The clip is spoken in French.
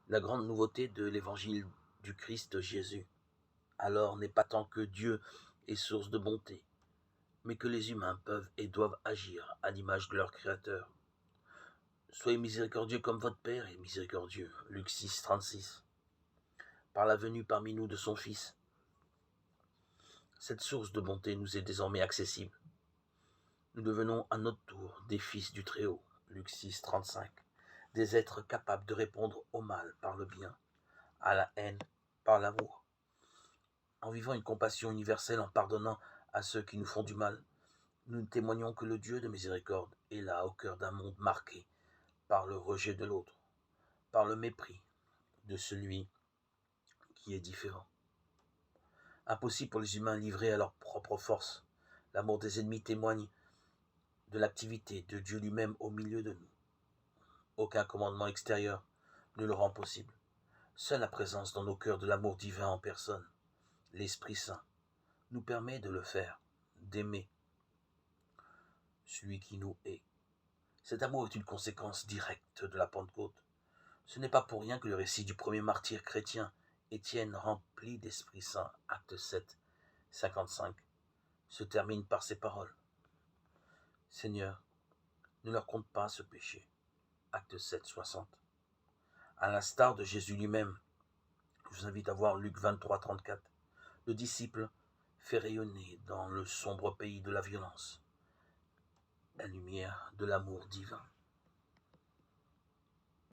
La grande nouveauté de l'évangile du Christ Jésus, alors, n'est pas tant que Dieu est source de bonté, mais que les humains peuvent et doivent agir à l'image de leur Créateur. Soyez miséricordieux comme votre Père est miséricordieux. Luc 6, 36. Par la venue parmi nous de son Fils, cette source de bonté nous est désormais accessible. Nous devenons à notre tour des fils du Très-Haut. Luc 6, 35. Des êtres capables de répondre au mal par le bien, à la haine par l'amour. En vivant une compassion universelle, en pardonnant à ceux qui nous font du mal, nous témoignons que le Dieu de miséricorde est là au cœur d'un monde marqué par le rejet de l'autre, par le mépris de celui qui est différent. Impossible pour les humains livrés à leur propre force. L'amour des ennemis témoigne de l'activité de Dieu lui-même au milieu de nous. Aucun commandement extérieur ne le rend possible. Seule la présence dans nos cœurs de l'amour divin en personne, l'Esprit Saint, nous permet de le faire, d'aimer celui qui nous hait. Cet amour est une conséquence directe de la Pentecôte. Ce n'est pas pour rien que le récit du premier martyr chrétien, Étienne, rempli d'Esprit Saint, acte 7, 55, se termine par ces paroles. Seigneur, ne leur compte pas ce péché. Acte 7, 60. À l'instar de Jésus lui-même, je vous invite à voir Luc 23, 34. Le disciple fait rayonner dans le sombre pays de la violence la lumière de l'amour divin.